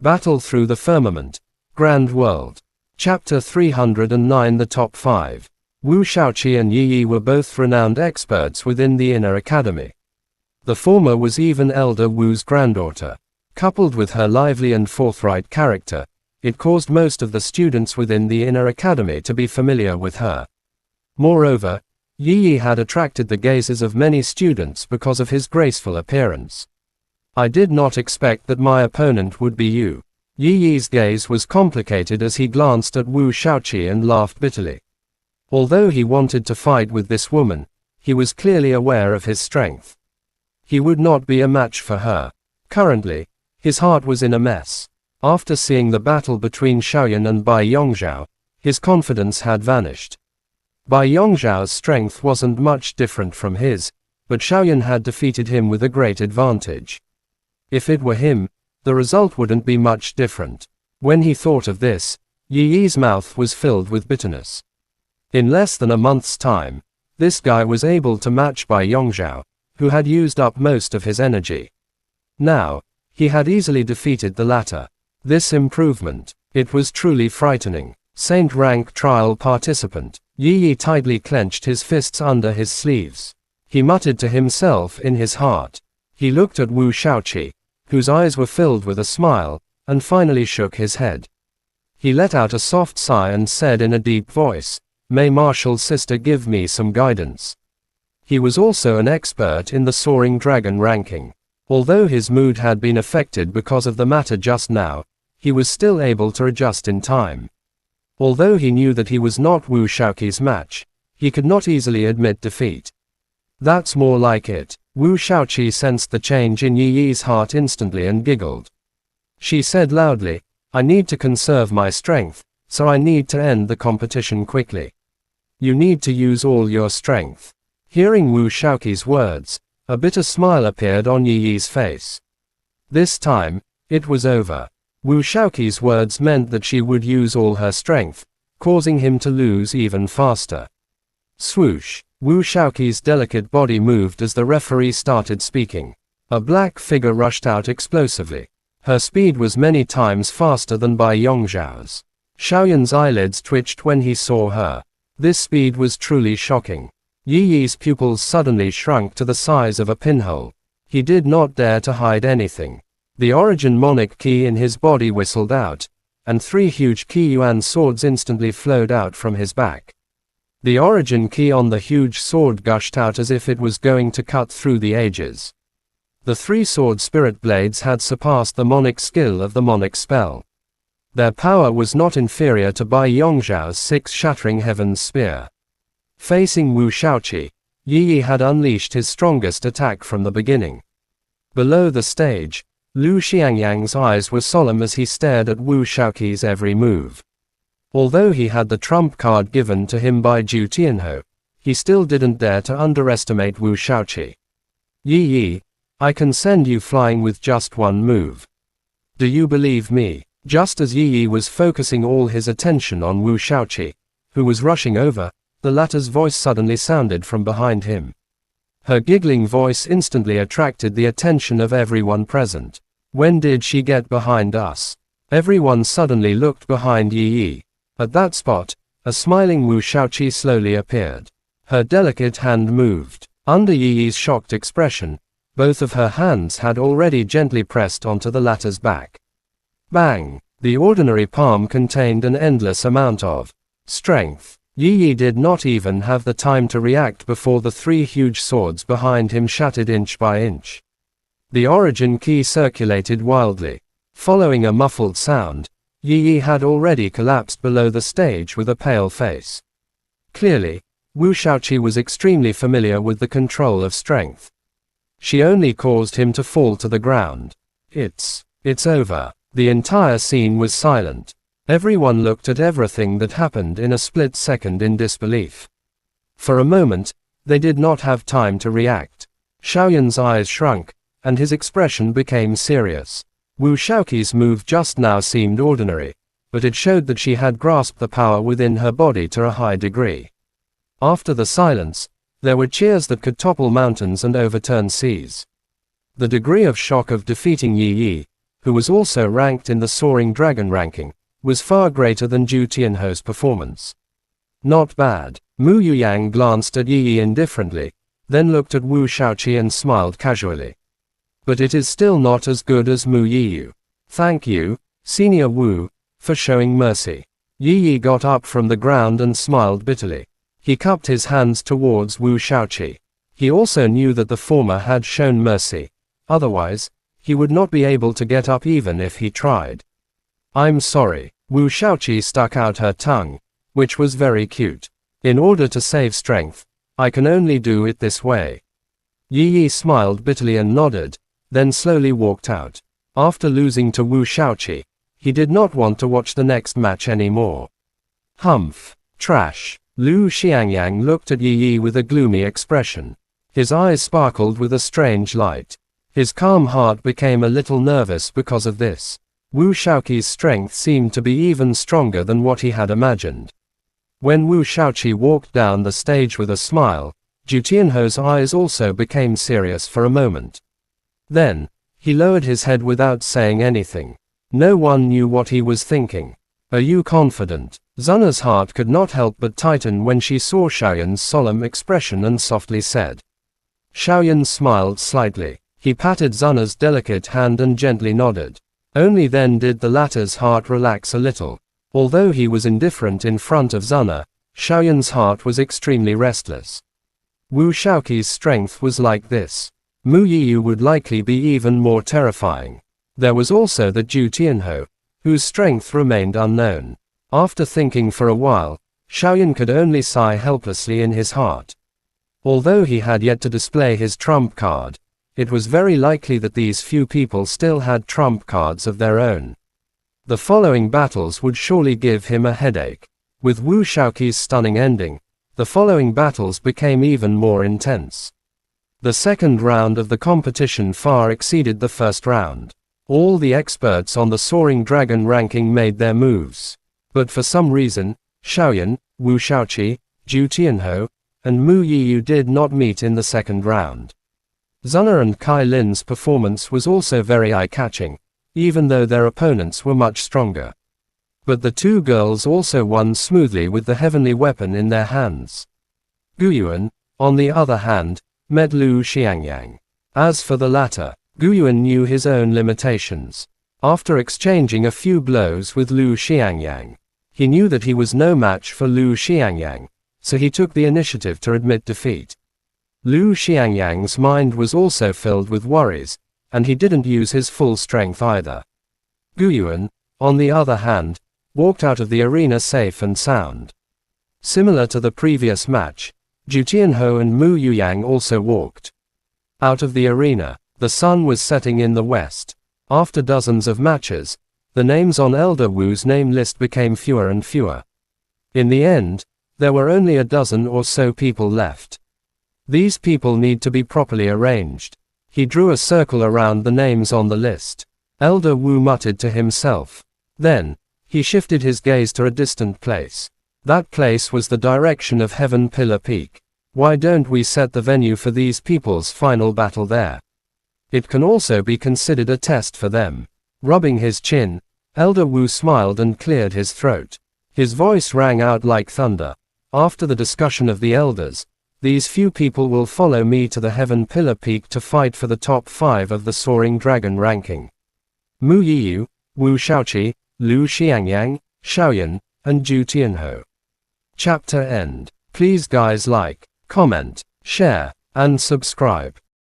Battle Through the Firmament. Grand World. Chapter 309. The Top 5. Wu Shaoqi and Yi Yi were both renowned experts within the Inner Academy. The former was even elder Wu's granddaughter. Coupled with her lively and forthright character, it caused most of the students within the Inner Academy to be familiar with her. Moreover, Yi Yi had attracted the gazes of many students because of his graceful appearance. I did not expect that my opponent would be you. Yi Yi's gaze was complicated as he glanced at Wu Shaoqi and laughed bitterly. Although he wanted to fight with this woman, he was clearly aware of his strength. He would not be a match for her. Currently, his heart was in a mess. After seeing the battle between Xiaoyan and Bai Yongzhao, his confidence had vanished. Bai Yongzhao's strength wasn't much different from his, but Xiaoyan had defeated him with a great advantage. If it were him, the result wouldn't be much different. When he thought of this, Yi Yi's mouth was filled with bitterness. In less than a month's time, this guy was able to match Bai Yongzhao, who had used up most of his energy. Now, he had easily defeated the latter. This improvement, it was truly frightening. Saint rank trial participant. Yi Yi tightly clenched his fists under his sleeves. He muttered to himself in his heart. He looked at Wu Shaoqi, whose eyes were filled with a smile, and finally shook his head. He let out a soft sigh and said in a deep voice, "May Martial Sister give me some guidance." He was also an expert in the Soaring Dragon ranking. Although his mood had been affected because of the matter just now, he was still able to adjust in time. Although he knew that he was not Wu Shaoqi's match, he could not easily admit defeat. That's more like it. Wu Shaoqi sensed the change in Yi Yi's heart instantly and giggled. She said loudly, "I need to conserve my strength, so I need to end the competition quickly. You need to use all your strength." Hearing Wu Shaoqi's words, a bitter smile appeared on Yi Yi's face. This time, it was over. Wu Shaoqi's words meant that she would use all her strength, causing him to lose even faster. Swoosh! Wu Shaoqi's delicate body moved as the referee started speaking. A black figure rushed out explosively. Her speed was many times faster than Bai Yongzhao's. Xiaoyan's eyelids twitched when he saw her. This speed was truly shocking. Yi Yi's pupils suddenly shrunk to the size of a pinhole. He did not dare to hide anything. The origin monic key in his body whistled out, and 3 huge Qi Yuan swords instantly flowed out from his back. The origin key on the huge sword gushed out as if it was going to cut through the ages. The 3 sword spirit blades had surpassed the monic skill of the monic spell. Their power was not inferior to Bai Yongzhao's 6 Shattering Heavens spear. Facing Wu Shaoqi, Yi Yi had unleashed his strongest attack from the beginning. Below the stage, Lu Xiangyang's eyes were solemn as he stared at Wu Shaoqi's every move. Although he had the trump card given to him by Zhu Tianhou, he still didn't dare to underestimate Wu Shaoqi. "Yi Yi, I can send you flying with just one move. Do you believe me?" Just as Yi Yi was focusing all his attention on Wu Shaoqi, who was rushing over, the latter's voice suddenly sounded from behind him. Her giggling voice instantly attracted the attention of everyone present. "When did she get behind us?" Everyone suddenly looked behind Yi Yi. At that spot, a smiling Wu Shaoqi slowly appeared. Her delicate hand moved. Under Yi Yi's shocked expression, both of her hands had already gently pressed onto the latter's back. Bang! The ordinary palm contained an endless amount of strength. Yi Yi did not even have the time to react before the 3 huge swords behind him shattered inch by inch. The origin key circulated wildly. Following a muffled sound, Yi Yi had already collapsed below the stage with a pale face. Clearly, Wu Shaoqi was extremely familiar with the control of strength. She only caused him to fall to the ground. It's over. The entire scene was silent. Everyone looked at everything that happened in a split second in disbelief. For a moment, they did not have time to react. Xiaoyan's eyes shrunk, and his expression became serious. Wu Shaoqi's move just now seemed ordinary, but it showed that she had grasped the power within her body to a high degree. After the silence, there were cheers that could topple mountains and overturn seas. The degree of shock of defeating Yi Yi, who was also ranked in the Soaring Dragon ranking, was far greater than Zhu Tianho's performance. Not bad. Mu Yuyang glanced at Yi Yi indifferently, then looked at Wu Shaoqi and smiled casually. But it is still not as good as Mu Yiyu. Thank you, Senior Wu, for showing mercy. Yi Yi got up from the ground and smiled bitterly. He cupped his hands towards Wu Shaoqi. He also knew that the former had shown mercy. Otherwise, he would not be able to get up even if he tried. I'm sorry. Wu Shaoqi stuck out her tongue, which was very cute. In order to save strength, I can only do it this way. Yi Yi smiled bitterly and nodded, then slowly walked out. After losing to Wu Shaoqi, he did not want to watch the next match anymore. Humph. Trash. Lu Xiangyang looked at Yi Yi with a gloomy expression. His eyes sparkled with a strange light. His calm heart became a little nervous because of this. Wu Shaoqi's strength seemed to be even stronger than what he had imagined. When Wu Shaoqi walked down the stage with a smile, Zhu Tianho's eyes also became serious for a moment. Then, he lowered his head without saying anything. No one knew what he was thinking. Are you confident? Xuna's heart could not help but tighten when she saw Xiaoyan's solemn expression and softly said. Xiaoyan smiled slightly. He patted Xuna's delicate hand and gently nodded. Only then did the latter's heart relax a little. Although he was indifferent in front of Xuna, Xiaoyan's heart was extremely restless. Wu Shaoqi's strength was like this. Mu Yiyu would likely be even more terrifying. There was also the Zhu Tianho, whose strength remained unknown. After thinking for a while, Xiaoyan could only sigh helplessly in his heart. Although he had yet to display his trump card, it was very likely that these few people still had trump cards of their own. The following battles would surely give him a headache. With Wu Shaoqi's stunning ending, the following battles became even more intense. The second round of the competition far exceeded the first round. All the experts on the Soaring Dragon ranking made their moves. But for some reason, Xiaoyan, Wu Shaoqi, Zhu Tianho, and Mu Yiyu did not meet in the second round. Xuna and Kai Lin's performance was also very eye-catching, even though their opponents were much stronger. But the two girls also won smoothly with the heavenly weapon in their hands. Guyuan, on the other hand, met Lu Xiangyang. As for the latter, Guyuan knew his own limitations. After exchanging a few blows with Lu Xiangyang, he knew that he was no match for Lu Xiangyang, so he took the initiative to admit defeat. Lu Xiangyang's mind was also filled with worries, and he didn't use his full strength either. Guyuan, on the other hand, walked out of the arena safe and sound. Similar to the previous match, Zhu Tianho and Mu Yuyang also walked out of the arena. The sun was setting in the west. After dozens of matches, the names on Elder Wu's name list became fewer and fewer. In the end, there were only a dozen or so people left. These people need to be properly arranged. He drew a circle around the names on the list. Elder Wu muttered to himself. Then, he shifted his gaze to a distant place. That place was the direction of Heaven Pillar Peak. Why don't we set the venue for these people's final battle there? It can also be considered a test for them. Rubbing his chin, Elder Wu smiled and cleared his throat. His voice rang out like thunder. After the discussion of the elders, these few people will follow me to the Heaven Pillar Peak to fight for the top 5 of the Soaring Dragon ranking. Mu Yiyu, Wu Shaoqi, Lu Xiangyang, Xiaoyan, and Zhu Tianho. Chapter end. Please guys like, comment, share, and subscribe.